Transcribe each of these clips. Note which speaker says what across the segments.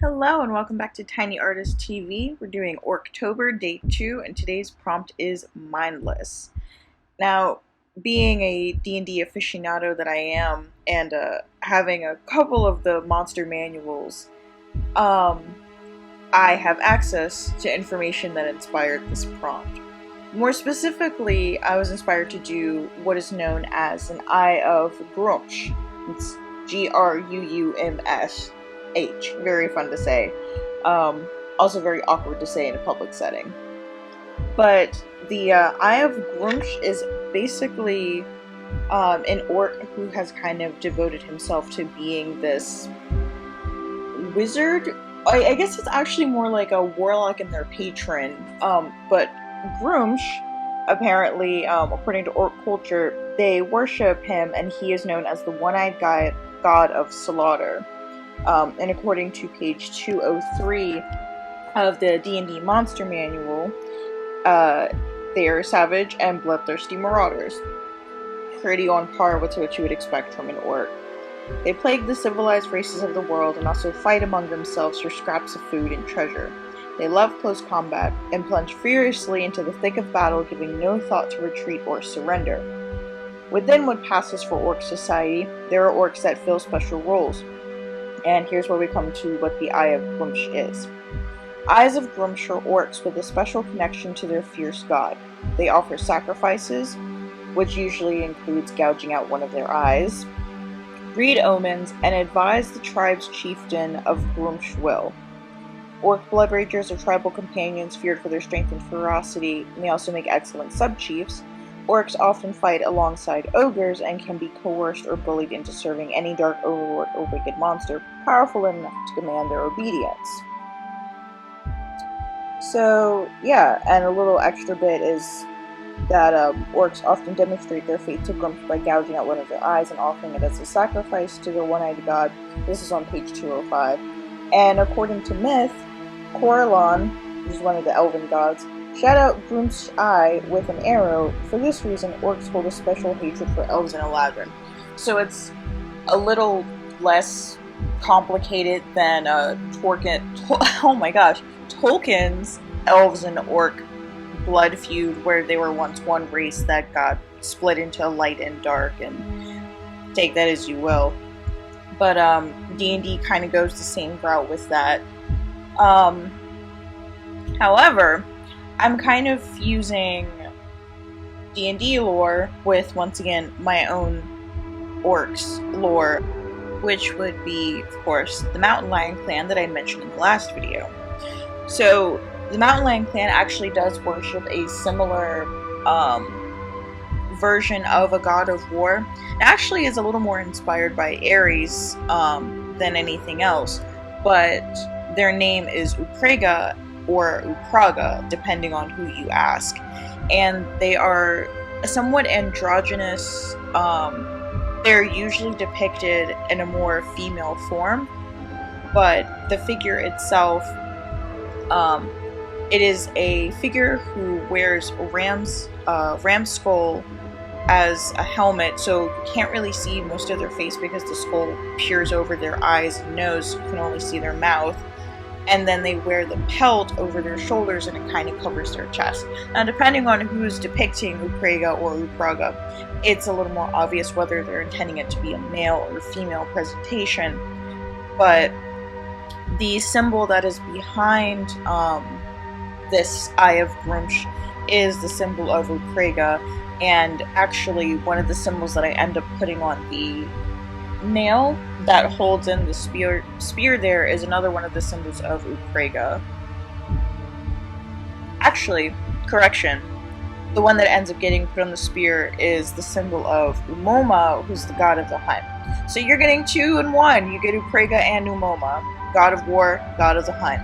Speaker 1: Hello and welcome back to Tiny Artist TV. We're doing Orctober Day 2 and today's prompt is Mindless. Now, being a D&D aficionado that I am and having a couple of the monster manuals, I have access to information that inspired this prompt. More specifically, I was inspired to do what is known as an Eye of Gruumsh. It's Gruumsh. Very fun to say. Also very awkward to say in a public setting. But the Eye of Gruumsh is basically an orc who has kind of devoted himself to being this wizard. I guess it's actually more like a warlock and their patron. But Gruumsh, apparently, according to orc culture, they worship him and he is known as the one-eyed god of slaughter. And according to page 203 of the D&D Monster Manual, they are savage and bloodthirsty marauders. Pretty on par with what you would expect from an orc. They plague the civilized races of the world and also fight among themselves for scraps of food and treasure. They love close combat and plunge furiously into the thick of battle, giving no thought to retreat or surrender. Within what passes for orc society, there are orcs that fill special roles. And here's where we come to what the Eye of Gruumsh is. Eyes of Gruumsh are orcs with a special connection to their fierce god. They offer sacrifices, which usually includes gouging out one of their eyes, read omens, and advise the tribe's chieftain of Gruumsh will. Orc blood ragers are tribal companions feared for their strength and ferocity, and they also make excellent sub-chiefs. Orcs often fight alongside ogres and can be coerced or bullied into serving any dark overlord or wicked monster powerful enough to command their obedience. So, yeah, and a little extra bit is that orcs often demonstrate their faith to Gruumsh by gouging out one of their eyes and offering it as a sacrifice to their one-eyed god. This is on page 205. And according to myth, Corellon, who's one of the elven gods, shot out Gruumsh's eye with an arrow. For this reason, orcs hold a special hatred for elves and Eladrin. So it's a little less complicated than Tolkien's elves and orc blood feud, where they were once one race that got split into light and dark, and take that as you will. But D&D kind of goes the same route with that. However, I'm kind of fusing D&D lore with, once again, my own orcs lore, which would be, of course, the Mountain Lion clan that I mentioned in the last video. So, the Mountain Lion clan actually does worship a similar version of a god of war. It actually is a little more inspired by Ares than anything else, but their name is Uprega or Upraga, depending on who you ask. And they are somewhat androgynous. They're usually depicted in a more female form, but the figure itself, it is a figure who wears a ram's skull as a helmet, so you can't really see most of their face because the skull peers over their eyes and nose, so you can only see their mouth. And then they wear the pelt over their shoulders and it kind of covers their chest. Now, depending on who's depicting Uprega or Upraga, it's a little more obvious whether they're intending it to be a male or female presentation. But the symbol that is behind this Eye of Gruumsh is the symbol of Uprega, and actually one of the symbols that I end up putting on the nail that holds in the spear there is another one of the symbols of Uprega. Actually, correction, the one that ends up getting put on the spear is the symbol of Umoma, who's the god of the hunt. So you're getting 2 in 1. You get Uprega and Umoma, god of war, god of the hunt.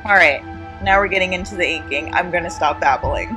Speaker 1: Alright, now we're getting into the inking. I'm gonna stop babbling.